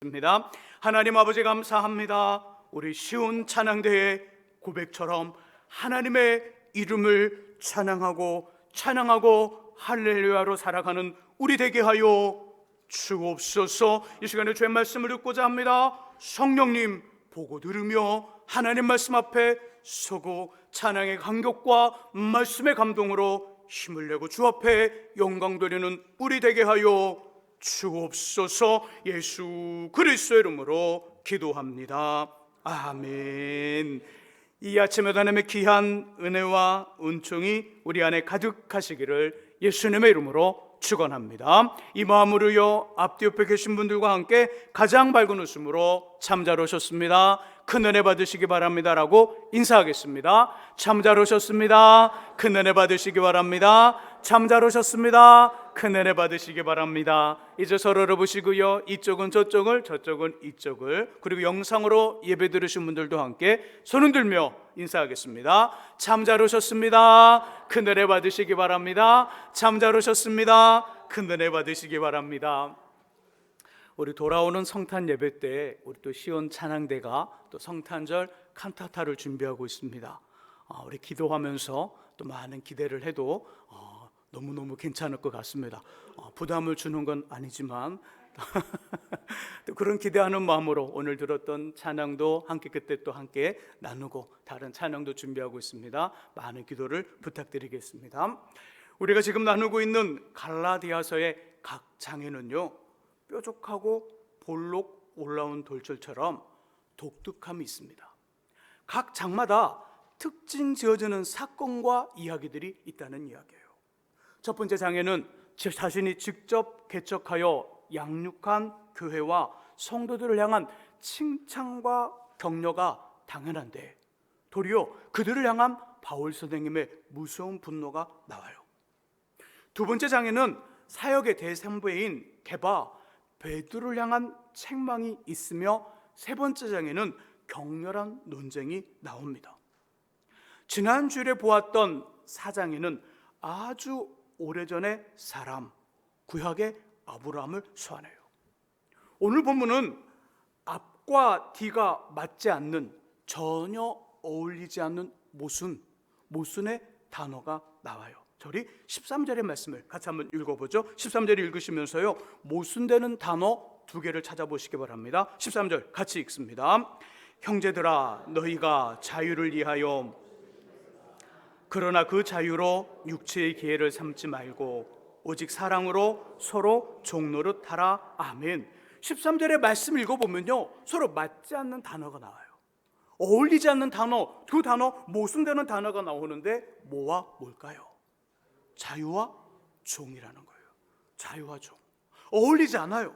입니다. 하나님 아버지 감사합니다. 우리 쉬운 찬양대의 고백처럼 하나님의 이름을 찬양하고 할렐루야로 살아가는 우리 되게 하여 주옵소서. 이 시간에 주의 말씀을 듣고자 합니다. 성령님 보고 들으며 하나님 말씀 앞에 서고 찬양의 감격과 말씀의 감동으로 힘을 내고 주 앞에 영광 돌리는 우리 되게 하여 주옵소서. 예수 그리스도의 이름으로 기도합니다. 아멘. 이 아침에 하나님의 귀한 은혜와 은총이 우리 안에 가득하시기를 예수님의 이름으로 축원합니다. 이 마음으로요, 앞뒤 옆에 계신 분들과 함께 가장 밝은 웃음으로 참 잘 오셨습니다, 큰 은혜 받으시기 바랍니다라고 인사하겠습니다. 참 잘 오셨습니다, 큰 은혜 받으시기 바랍니다. 참 잘 오셨습니다, 큰 은혜 받으시기 바랍니다. 이제 서로를 보시고요, 이쪽은 저쪽을, 저쪽은 이쪽을, 그리고 영상으로 예배 들으신 분들도 함께 손을 들며 인사하겠습니다. 참 잘 오셨습니다, 큰 은혜 받으시기 바랍니다. 참 잘 오셨습니다, 큰 은혜 받으시기 바랍니다. 우리 돌아오는 성탄 예배 때 우리 또 시온 찬양대가 또 성탄절 칸타타를 준비하고 있습니다. 우리 기도하면서 또 많은 기대를 해도 너무너무 괜찮을 것 같습니다. 부담을 주는 건 아니지만 또 그런 기대하는 마음으로 오늘 들었던 찬양도 함께 그때 또 함께 나누고 다른 찬양도 준비하고 있습니다. 많은 기도를 부탁드리겠습니다. 우리가 지금 나누고 있는 갈라디아서의 각 장에는요, 뾰족하고 볼록 올라온 돌처럼 독특함이 있습니다. 각 장마다 특징 지어지는 사건과 이야기들이 있다는 이야기예요. 첫 번째 장에는 자신이 직접 개척하여 양육한 교회와 성도들을 향한 칭찬과 격려가 당연한데, 도리어 그들을 향한 바울 선생님의 무서운 분노가 나와요. 두 번째 장에는 사역의 대선배인 게바 베드로를 향한 책망이 있으며, 세 번째 장에는 격렬한 논쟁이 나옵니다. 지난주에 보았던 4장에는 아주 오래전의 사람, 구약의 아브라함을 소환해요. 오늘 본문은 앞과 뒤가 맞지 않는, 전혀 어울리지 않는 모순의 단어가 나와요. 저리 13절의 말씀을 같이 한번 읽어보죠. 13절 읽으시면서요, 모순되는 단어 두 개를 찾아보시기 바랍니다. 13절 같이 읽습니다. 형제들아, 너희가 자유를 위하여, 그러나 그 자유로 육체의 기회를 삼지 말고 오직 사랑으로 서로 종노릇 하라. 아멘. 13절의 말씀 읽어보면요, 서로 맞지 않는 단어가 나와요. 어울리지 않는 단어, 두 단어, 모순되는 단어가 나오는데 뭐와 뭘까요? 자유와 종이라는 거예요. 자유와 종, 어울리지 않아요.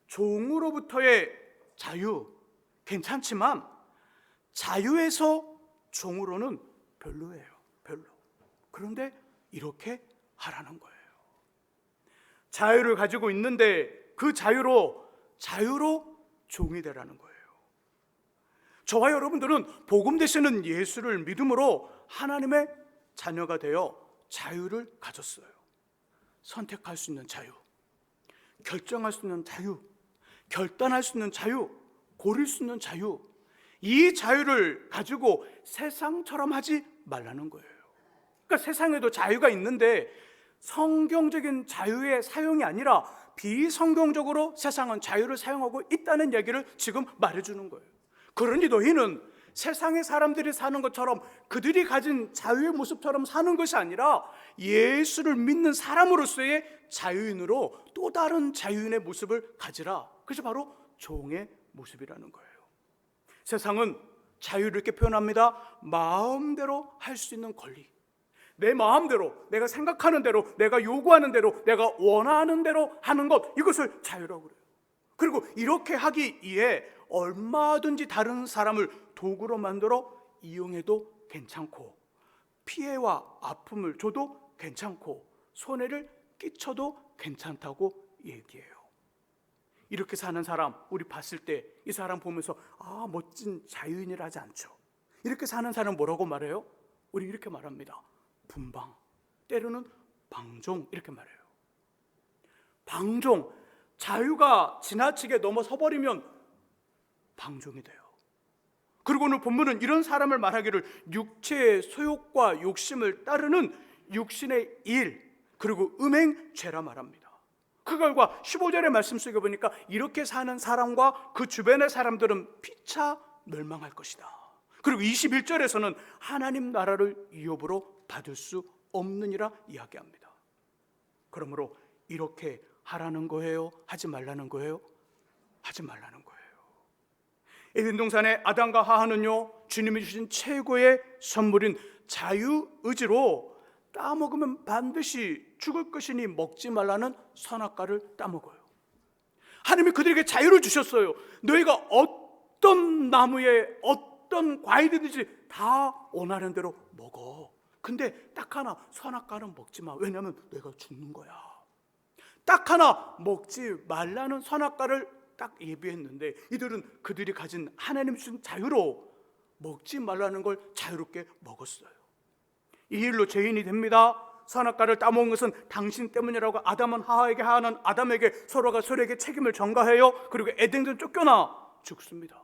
종으로부터의 자유 괜찮지만 자유에서 종으로는 별로예요. 별로. 그런데 이렇게 하라는 거예요. 자유를 가지고 있는데 그 자유로 종이 되라는 거예요. 저와 여러분들은 복음 되시는 예수를 믿음으로 하나님의 자녀가 되어 자유를 가졌어요. 선택할 수 있는 자유, 결정할 수 있는 자유, 결단할 수 있는 자유, 고를 수 있는 자유. 이 자유를 가지고 세상처럼 하지 말라는 거예요. 그러니까 세상에도 자유가 있는데 성경적인 자유의 사용이 아니라 비성경적으로 세상은 자유를 사용하고 있다는 얘기를 지금 말해주는 거예요. 그러니 너희는 세상의 사람들이 사는 것처럼, 그들이 가진 자유의 모습처럼 사는 것이 아니라 예수를 믿는 사람으로서의 자유인으로 또 다른 자유인의 모습을 가지라. 그것이 바로 종의 모습이라는 거예요. 세상은 자유를 이렇게 표현합니다. 마음대로 할 수 있는 권리, 내 마음대로, 내가 생각하는 대로, 내가 요구하는 대로, 내가 원하는 대로 하는 것, 이것을 자유라고 그래요. 그리고 이렇게 하기 위해 얼마든지 다른 사람을 도구로 만들어 이용해도 괜찮고, 피해와 아픔을 줘도 괜찮고, 손해를 끼쳐도 괜찮다고 얘기해요. 이렇게 사는 사람, 우리 봤을 때 이 사람 보면서 멋진 자유인이라 하지 않죠. 이렇게 사는 사람 뭐라고 말해요? 우리 이렇게 말합니다. 분방, 때로는 방종, 이렇게 말해요. 방종, 자유가 지나치게 넘어서 버리면 방종이 돼요. 그리고 오늘 본문은 이런 사람을 말하기를 육체의 소욕과 욕심을 따르는 육신의 일, 그리고 음행죄라 말합니다. 그 결과 15절의 말씀 속에 보니까 이렇게 사는 사람과 그 주변의 사람들은 피차 멸망할 것이다. 그리고 21절에서는 하나님 나라를 유업으로 받을 수 없느니라 이야기합니다. 그러므로 이렇게 하라는 거예요? 하지 말라는 거예요? 하지 말라는 거예요. 에덴 동산의 아담과 하와는요, 주님이 주신 최고의 선물인 자유의지로 따먹으면 반드시 죽을 것이니 먹지 말라는 선악과를 따먹어요. 하나님이 그들에게 자유를 주셨어요. 너희가 어떤 나무에 어떤 과일이든지 다 원하는 대로 먹어. 근데 딱 하나, 선악과는 먹지 마. 왜냐하면 너희가 죽는 거야. 딱 하나, 먹지 말라는 선악과를 딱 예비했는데 이들은 그들이 가진 하나님 주신 자유로 먹지 말라는 걸 자유롭게 먹었어요. 이 일로 죄인이 됩니다. 선악과를 따먹은 것은 당신 때문이라고 아담은 하와에게, 하와는 아담에게, 서로가 서로에게 책임을 전가해요. 그리고 에덴에서 쫓겨나 죽습니다.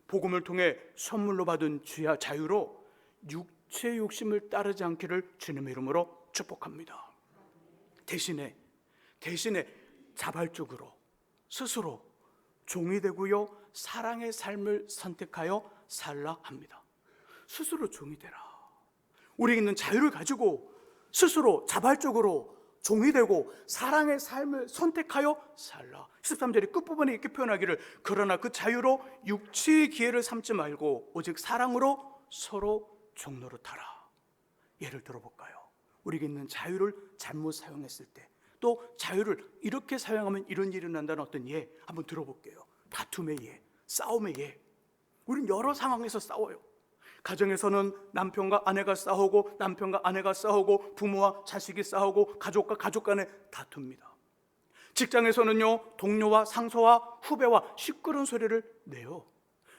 복음을 통해 선물로 받은 자유로 육체 욕심을 따르지 않기를 주님의 이름으로 축복합니다. 대신에 자발적으로 스스로 종이 되고요, 사랑의 삶을 선택하여 살라 합니다. 스스로 종이 되라. 우리에게 있는 자유를 가지고 스스로 자발적으로 종이 되고 사랑의 삶을 선택하여 살라. 13절의 끝부분에 이렇게 표현하기를 그러나 그 자유로 육체의 기회를 삼지 말고 오직 사랑으로 서로 종노릇하라. 예를 들어볼까요? 우리에게 있는 자유를 잘못 사용했을 때, 또 자유를 이렇게 사용하면 이런 일이 난다는 어떤 예 한번 들어볼게요. 다툼의 예, 싸움의 예. 우리는 여러 상황에서 싸워요. 가정에서는 남편과 아내가 싸우고, 남편과 아내가 싸우고, 부모와 자식이 싸우고, 가족과 가족 간에 다툽니다. 직장에서는요, 동료와 상사와 후배와 시끄러운 소리를 내요.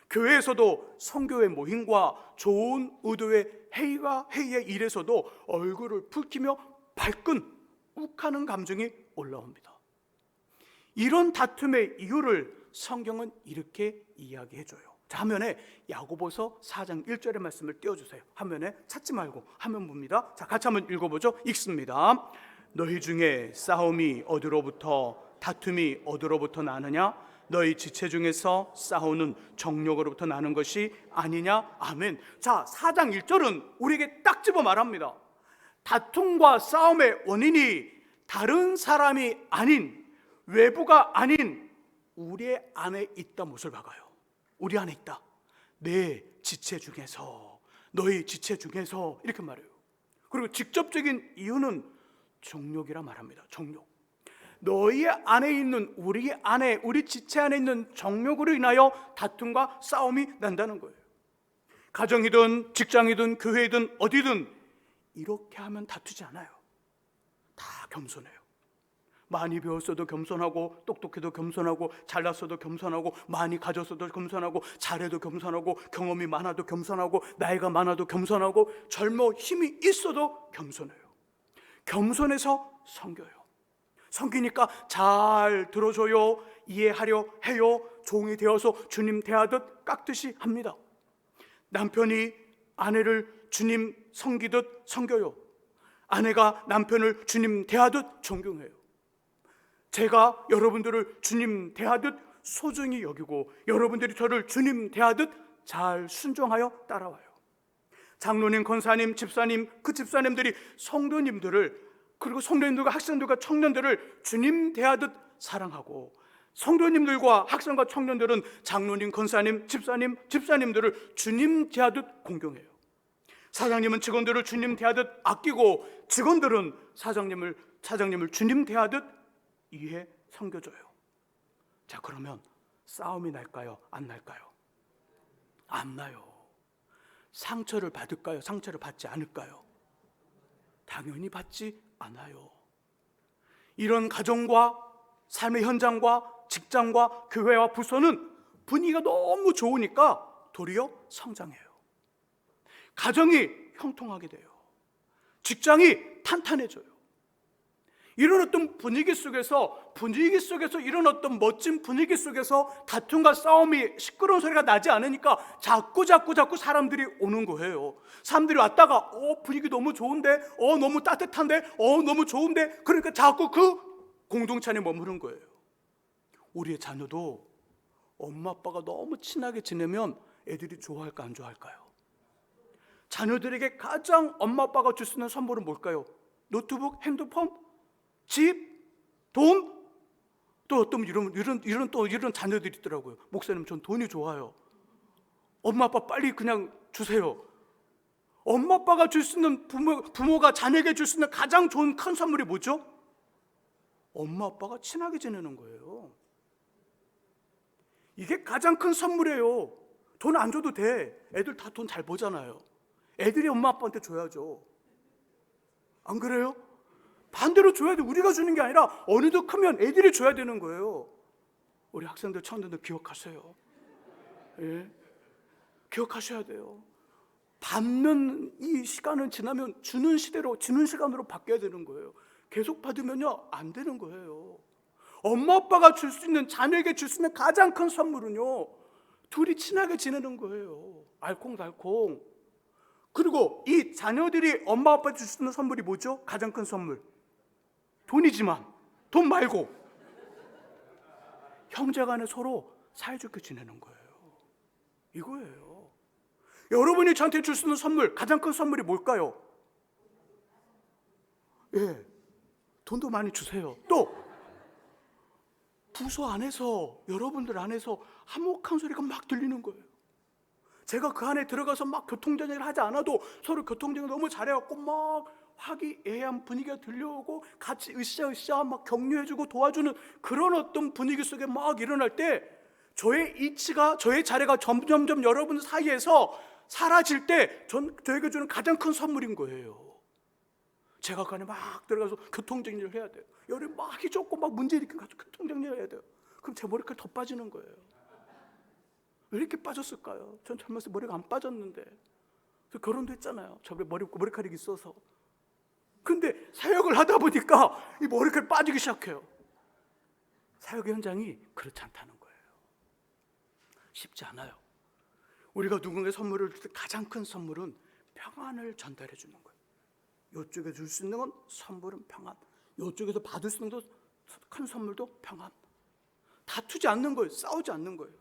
교회에서도 성교의 모임과 좋은 의도의 회의의 일에서도 얼굴을 붉히며 발끈 욱하는 감정이 올라옵니다. 이런 다툼의 이유를 성경은 이렇게 이야기해줘요. 자, 화면에 야고보서 4장 1절의 말씀을 띄워주세요. 화면에 찾지 말고 화면 봅니다. 자, 같이 한번 읽어보죠. 읽습니다. 너희 중에 싸움이 어디로부터, 다툼이 어디로부터 나느냐? 너희 지체 중에서 싸우는 정욕으로부터 나는 것이 아니냐? 아멘. 자, 4장 1절은 우리에게 딱 집어 말합니다. 다툼과 싸움의 원인이 다른 사람이 아닌, 외부가 아닌 우리 안에 있다 못을 박아요. 우리 안에 있다. 내 지체 중에서, 너희 지체 중에서, 이렇게 말해요. 그리고 직접적인 이유는 정욕이라 말합니다. 정욕. 너희 안에 있는, 우리 안에, 우리 지체 안에 있는 정욕으로 인하여 다툼과 싸움이 난다는 거예요. 가정이든 직장이든 교회이든 어디든 이렇게 하면 다투지 않아요. 다 겸손해요. 많이 배웠어도 겸손하고, 똑똑해도 겸손하고, 잘났어도 겸손하고, 많이 가졌어도 겸손하고, 잘해도 겸손하고, 경험이 많아도 겸손하고, 나이가 많아도 겸손하고, 젊어 힘이 있어도 겸손해요. 겸손해서 섬겨요. 섬기니까 잘 들어줘요. 이해하려 해요. 종이 되어서 주님 대하듯 깍듯이 합니다. 남편이 아내를 주님 섬기듯 섬겨요. 아내가 남편을 주님 대하듯 존경해요. 제가 여러분들을 주님 대하듯 소중히 여기고, 여러분들이 저를 주님 대하듯 잘 순종하여 따라와요. 장로님, 권사님, 집사님, 그 집사님들이 성도님들을, 그리고 성도님들과 학생들과 청년들을 주님 대하듯 사랑하고, 성도님들과 학생과 청년들은 장로님, 권사님, 집사님들을 주님 대하듯 공경해요. 사장님은 직원들을 주님 대하듯 아끼고, 직원들은 사장님을 주님 대하듯 이해 섬겨줘요. 자, 그러면 싸움이 날까요? 안 날까요? 안 나요. 상처를 받을까요? 상처를 받지 않을까요? 당연히 받지 않아요. 이런 가정과 삶의 현장과 직장과 교회와 부서는 분위기가 너무 좋으니까 도리어 성장해요. 가정이 형통하게 돼요. 직장이 탄탄해져요. 이런 어떤 분위기 속에서 이런 어떤 멋진 분위기 속에서 다툼과 싸움이 시끄러운 소리가 나지 않으니까 자꾸 사람들이 오는 거예요. 사람들이 왔다가 분위기 너무 좋은데, 너무 따뜻한데, 너무 좋은데, 그러니까 자꾸 그 공동체 안에 머무는 거예요. 우리의 자녀도 엄마 아빠가 너무 친하게 지내면 애들이 좋아할까 안 좋아할까요? 자녀들에게 가장 엄마 아빠가 줄 수 있는 선물은 뭘까요? 노트북, 핸드폰, 집, 돈? 또 어떤 이런 자녀들이 있더라고요. 목사님, 전 돈이 좋아요. 엄마 아빠 빨리 그냥 주세요. 엄마 아빠가 줄 수 있는 부모가 자녀에게 줄 수 있는 가장 좋은 큰 선물이 뭐죠? 엄마 아빠가 친하게 지내는 거예요. 이게 가장 큰 선물이에요. 돈 안 줘도 돼. 애들 다 돈 잘 벌잖아요. 애들이 엄마 아빠한테 줘야죠. 안 그래요? 반대로 줘야 돼. 우리가 주는 게 아니라 어느덧 크면 애들이 줘야 되는 거예요. 우리 학생들, 청년들 기억하세요. 예? 기억하셔야 돼요. 받는 이 시간은 지나면 주는 시간으로 바뀌어야 되는 거예요. 계속 받으면요, 안 되는 거예요. 엄마 아빠가 줄 수 있는, 자녀에게 줄 수 있는 가장 큰 선물은요, 둘이 친하게 지내는 거예요. 알콩달콩. 그리고 이 자녀들이 엄마 아빠 줄 수 있는 선물이 뭐죠? 가장 큰 선물. 돈이지만, 돈 말고 형제간에 서로 사이좋게 지내는 거예요. 이거예요. 여러분이 저한테 줄 수 있는 선물, 가장 큰 선물이 뭘까요? 예, 돈도 많이 주세요. 또 부서 안에서, 여러분들 안에서 화목한 소리가 막 들리는 거예요. 제가 그 안에 들어가서 막 교통정리를 하지 않아도 서로 교통정리 너무 잘해갖고 막 화기애애한 분위기가 들려오고 같이 으쌰으쌰 막 격려해주고 도와주는 그런 어떤 분위기 속에 막 일어날 때 저의 이치가, 저의 자리가 점점 여러분 사이에서 사라질 때 저에게 주는 가장 큰 선물인 거예요. 제가 그 안에 막 들어가서 교통정리를 해야 돼요. 열이 막 휘젓고 막 문제 일으켜서 교통정리를 해야 돼요. 그럼 제 머리카락이 더 빠지는 거예요. 왜 이렇게 빠졌을까요? 전 젊었을 때 머리가 안 빠졌는데. 그래서 결혼도 했잖아요. 저 머리카락이 있어서. 근데 사역을 하다 보니까 이 머리카락이 빠지기 시작해요. 사역의 현장이 그렇지 않다는 거예요. 쉽지 않아요. 우리가 누군가에게 선물을 줄 때 가장 큰 선물은 평안을 전달해 주는 거예요. 이쪽에 줄 수 있는 건 선물은 평안, 이쪽에서 받을 수 있는 큰 선물도 평안. 다투지 않는 거예요. 싸우지 않는 거예요.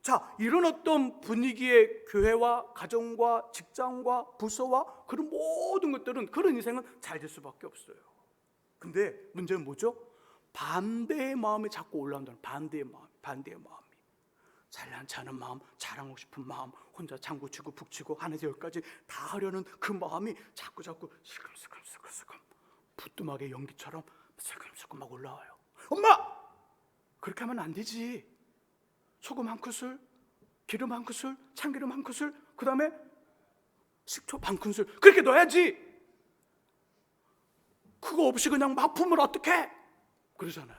자, 이런 어떤 분위기의 교회와 가정과 직장과 부서와 그런 모든 것들은, 그런 인생은 잘 될 수밖에 없어요. 근데 문제는 뭐죠? 반대의 마음이 자꾸 올라온다는, 반대의 마음이. 잘난치 않은 마음, 자랑하고 싶은 마음, 혼자 장구치고 북치고 하나에서 열까지 다 하려는 그 마음이 자꾸 슬금 부뚜막의 연기처럼 슬금 막 올라와요. 엄마! 그렇게 하면 안 되지. 소금 한 큰술, 기름 한 큰술, 참기름 한 큰술, 그 다음에 식초 반 큰술, 그렇게 넣어야지. 그거 없이 그냥 막 품으면 어떡해? 그러잖아요.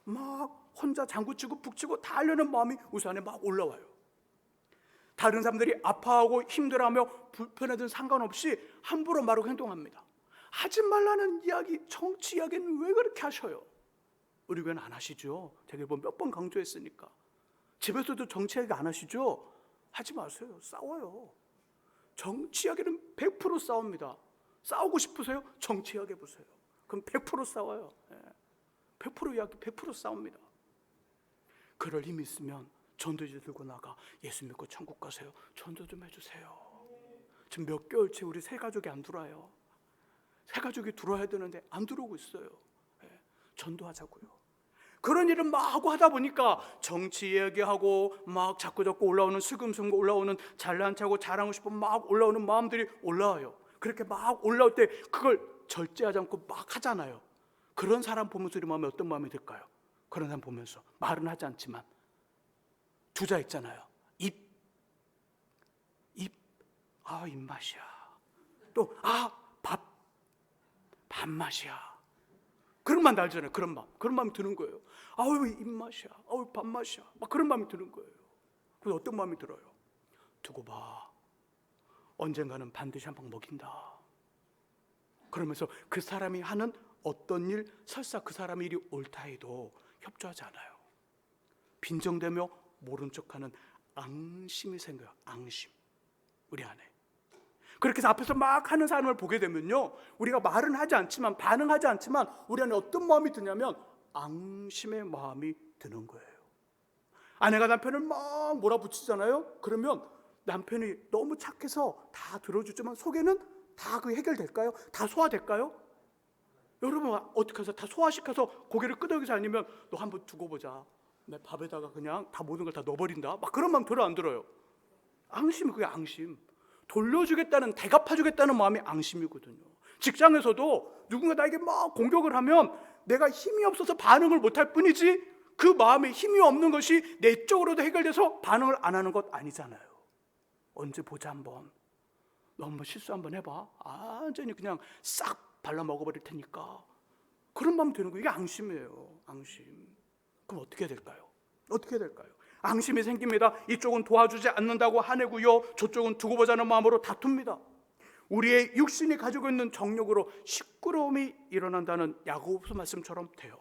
막 혼자 장구치고 북치고 다 하려는 마음이 우리 안에 막 올라와요. 다른 사람들이 아파하고 힘들어하며 불편하든 상관없이 함부로 말하고 행동합니다. 하지 말라는 이야기, 정치 이야기는 왜 그렇게 하셔요? 우리 교회는 안 하시죠? 제가 몇 번 강조했으니까. 집에서도 정치 이야기 안 하시죠? 하지 마세요. 싸워요. 정치 이야기는 100% 싸웁니다. 싸우고 싶으세요? 정치 이야기 해보세요. 그럼 100% 싸워요. 100% 이야기, 100% 싸웁니다. 그럴 힘이 있으면 전도지 들고 나가 예수 믿고 천국 가세요. 전도 좀 해주세요. 지금 몇 개월째 우리 새 가족이 안 들어와요. 새 가족이 들어와야 되는데 안 들어오고 있어요. 전도하자고요. 그런 일을 막 하고 하다 보니까 정치 이야기하고 막 자꾸 올라오는, 슬금슬금 올라오는, 잘난 척하고 자랑하고 싶은 막 올라오는 마음들이 올라와요. 그렇게 막 올라올 때 그걸 절제하지 않고 막 하잖아요. 그런 사람 보면서 우리 마음에 어떤 마음이 들까요? 그런 사람 보면서 말은 하지 않지만 두자 있잖아요. 입맛이야. 또 밥맛이야. 그런 마음 알잖아요. 그런 마음이 드는 거예요. 아우 입맛이야. 아우 밥맛이야. 막 그런 마음이 드는 거예요. 그래서 어떤 마음이 들어요? 두고 봐. 언젠가는 반드시 한 방 먹인다. 그러면서 그 사람이 하는 어떤 일, 설사 그 사람의 일이 옳다 해도 협조하지 않아요. 빈정대며 모른 척하는 앙심이 생겨요. 앙심, 우리 안에. 그렇게 해서 앞에서 막 하는 사람을 보게 되면요, 우리가 말은 하지 않지만, 반응하지 않지만 우리 안에 어떤 마음이 드냐면 앙심의 마음이 드는 거예요. 아내가 남편을 막 몰아붙이잖아요. 그러면 남편이 너무 착해서 다 들어주지만 속에는 다 그 해결될까요? 다 소화될까요? 여러분 어떻게 해서 다 소화시켜서 고개를 끄덕이지 않으면 너 한번 두고 보자, 내 밥에다가 그냥 다 모든 걸 다 넣어버린다, 막 그런 마음 들어 안 들어요? 앙심이 그게 앙심. 돌려주겠다는, 대갚아주겠다는 마음이 앙심이거든요. 직장에서도 누군가 나에게 막 공격을 하면 내가 힘이 없어서 반응을 못할 뿐이지 그 마음에 힘이 없는 것이 내적으로도 해결돼서 반응을 안 하는 것 아니잖아요. 언제 보자 한번, 너 한번 실수 한번 해봐, 완전히 그냥 싹 발라 먹어버릴 테니까, 그런 마음 드는 거, 이게 앙심이에요. 앙심. 그럼 어떻게 해야 될까요? 어떻게 해야 될까요? 앙심이 생깁니다. 이쪽은 도와주지 않는다고 화내고요, 저쪽은 두고 보자는 마음으로 다툽니다. 우리의 육신이 가지고 있는 정욕으로 시끄러움이 일어난다는 야고보서 말씀처럼 돼요.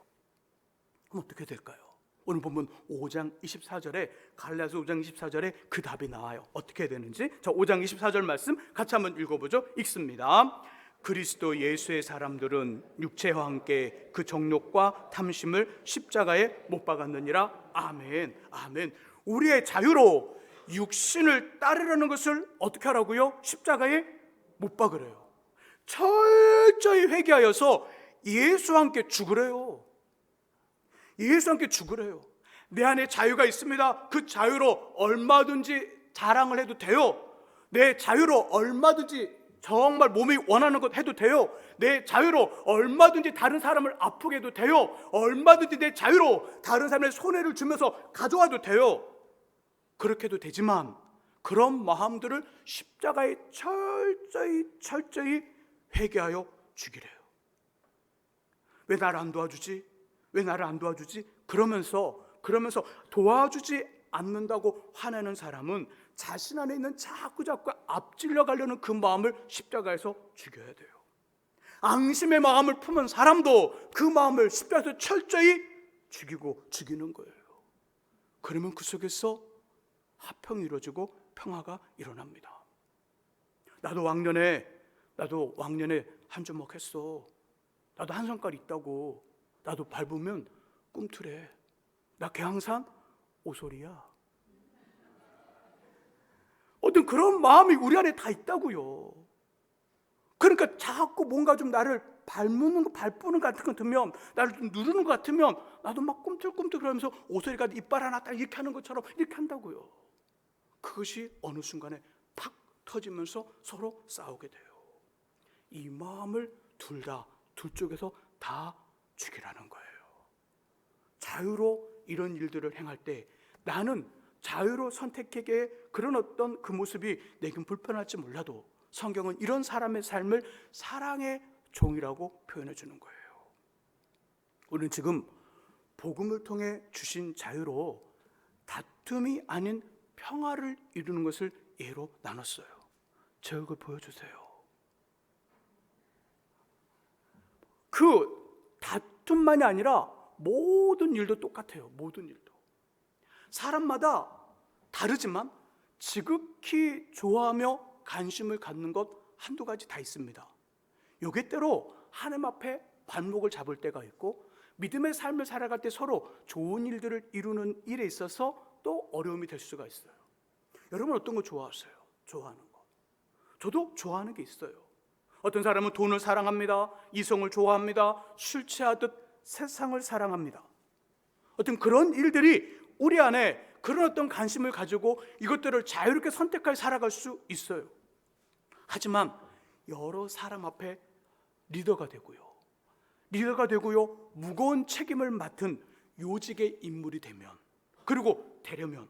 그럼 어떻게 될까요? 오늘 본문 5장 24절에, 갈라디아서 5장 24절에 그 답이 나와요. 어떻게 해야 되는지. 자, 5장 24절 말씀 같이 한번 읽어보죠. 읽습니다. 그리스도 예수의 사람들은 육체와 함께 그 정욕과 탐심을 십자가에 못 박았느니라. 아멘. 아멘. 우리의 자유로 육신을 따르려는 것을 어떻게 하라고요? 십자가에 못 박으래요. 철저히 회개하여서 예수와 함께 죽으래요. 예수와 함께 죽으래요. 내 안에 자유가 있습니다. 그 자유로 얼마든지 자랑을 해도 돼요. 내 자유로 얼마든지 정말 몸이 원하는 것 해도 돼요. 내 자유로 얼마든지 다른 사람을 아프게 해도 돼요. 얼마든지 내 자유로 다른 사람의 손해를 주면서 가져와도 돼요. 그렇게 해도 되지만 그런 마음들을 십자가에 철저히 회개하여 죽이래요. 왜 나를 안 도와주지? 왜 나를 안 도와주지? 그러면서 도와주지 않는다고 화내는 사람은 자신 안에 있는 자꾸 앞질러 가려는 그 마음을 십자가에서 죽여야 돼요. 앙심의 마음을 품은 사람도 그 마음을 십자가에서 철저히 죽이는 거예요. 그러면 그 속에서 화평이 이루어지고 평화가 일어납니다. 나도 왕년에 한 주먹 했어. 나도 한 성깔 있다고. 나도 밟으면 꿈틀해. 나 걔 항상 오소리야. 어떤 그런 마음이 우리 안에 다 있다고요. 그러니까 자꾸 뭔가 좀 나를 발부는 것 같은 거 들면, 나를 좀 누르는 것 같으면 나도 막 꿈틀꿈틀 그러면서 오소리가 이빨 하나 딱 이렇게 하는 것처럼 이렇게 한다고요. 그것이 어느 순간에 팍 터지면서 서로 싸우게 돼요. 이 마음을 둘 쪽에서 다 죽이라는 거예요. 자유로 이런 일들을 행할 때 나는 자유로 선택하기에 그런 어떤 그 모습이 내겐 불편할지 몰라도 성경은 이런 사람의 삶을 사랑의 종이라고 표현해 주는 거예요. 우리는 지금 복음을 통해 주신 자유로 다툼이 아닌 평화를 이루는 것을 예로 나눴어요. 제 얼굴 보여주세요. 그 다툼만이 아니라 모든 일도 똑같아요. 모든 일도. 사람마다 다르지만 지극히 좋아하며 관심을 갖는 것 한두 가지 다 있습니다. 요게 때로 하나님 앞에 발목을 잡을 때가 있고, 믿음의 삶을 살아갈 때 서로 좋은 일들을 이루는 일에 있어서 또 어려움이 될 수가 있어요. 여러분 어떤 거 좋아하세요? 좋아하는 거. 저도 좋아하는 게 있어요. 어떤 사람은 돈을 사랑합니다. 이성을 좋아합니다. 술 취하듯 세상을 사랑합니다. 어떤 그런 일들이 우리 안에 그런 어떤 관심을 가지고 이것들을 자유롭게 선택하여 살아갈 수 있어요. 하지만 여러 사람 앞에 리더가 되고요, 무거운 책임을 맡은 요직의 인물이 되면, 그리고 되려면,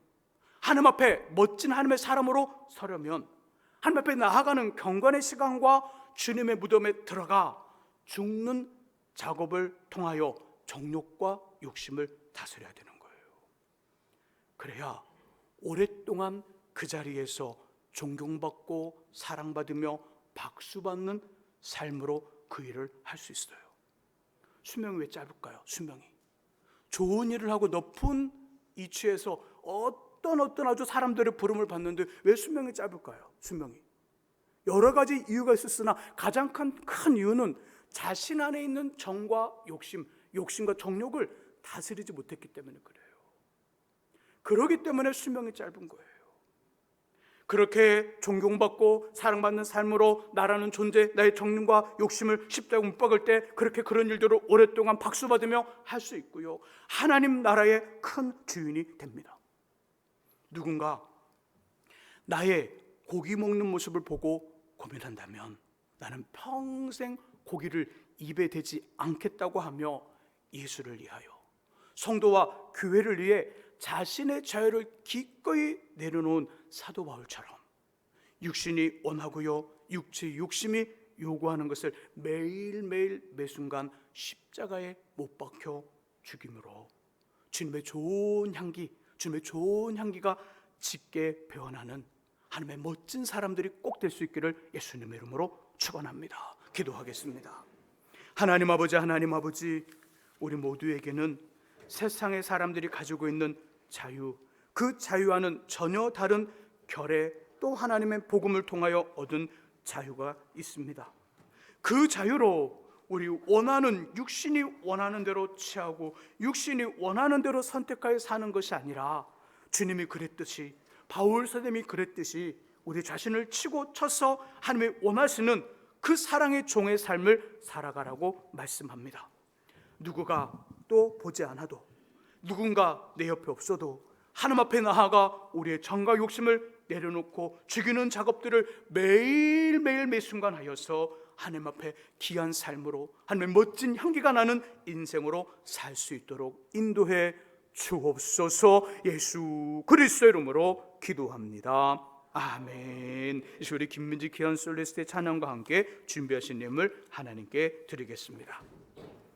하나님 앞에 멋진 하나님의 사람으로 서려면, 하나님 앞에 나아가는 경건의 시간과 주님의 무덤에 들어가 죽는 작업을 통하여 정욕과 욕심을 다스려야 되는 거예요. 그래야 오랫동안 그 자리에서 존경받고 사랑받으며 박수받는 삶으로 그 일을 할 수 있어요. 수명이 왜 짧을까요? 수명이 좋은 일을 하고 높은 이치에서 어떤 아주 사람들의 부름을 받는데 왜 수명이 짧을까요? 수명이 여러 가지 이유가 있었으나 가장 큰 이유는 자신 안에 있는 정과 욕심과 정욕을 다스리지 못했기 때문에 그래요. 그러기 때문에 수명이 짧은 거예요. 그렇게 존경받고 사랑받는 삶으로 나라는 존재, 나의 정욕과 욕심을 십자가에 못 박을 때 그렇게 그런 일들을 오랫동안 박수받으며 할 수 있고요, 하나님 나라의 큰 주인이 됩니다. 누군가 나의 고기 먹는 모습을 보고 고민한다면 나는 평생 고기를 입에 대지 않겠다고 하며 예수를 위하여, 성도와 교회를 위해 자신의 자유를 기꺼이 내려놓은 사도 바울처럼 육신이 원하고요, 육체의 욕심이 요구하는 것을 매일매일 매순간 십자가에 못 박혀 죽임으로 주님의 좋은 향기가 짙게 배어나는 하나님의 멋진 사람들이 꼭 될 수 있기를 예수님의 이름으로 축원합니다. 기도하겠습니다. 하나님 아버지, 우리 모두에게는 세상의 사람들이 가지고 있는 자유, 그 자유와는 전혀 다른 결의 또 하나님의 복음을 통하여 얻은 자유가 있습니다. 그 자유로 우리 육신이 원하는 대로 취하고 육신이 원하는 대로 선택하여 사는 것이 아니라 주님이 그랬듯이, 바울 선생님이 그랬듯이 우리 자신을 치고 쳐서 하나님이 원하시는 그 사랑의 종의 삶을 살아가라고 말씀합니다. 누구가 또 보지 않아도, 누군가 내 옆에 없어도 하나님 앞에 나아가 우리의 정과 욕심을 내려놓고 죽이는 작업들을 매일매일 매순간 하여서 하나님 앞에 귀한 삶으로, 하나님의 멋진 향기가 나는 인생으로 살 수 있도록 인도해 주옵소서. 예수 그리스도의 이름으로 기도합니다. 아멘. 이제 우리 김민지 귀한 솔리스트의 찬양과 함께 준비하신 예물 하나님께 드리겠습니다.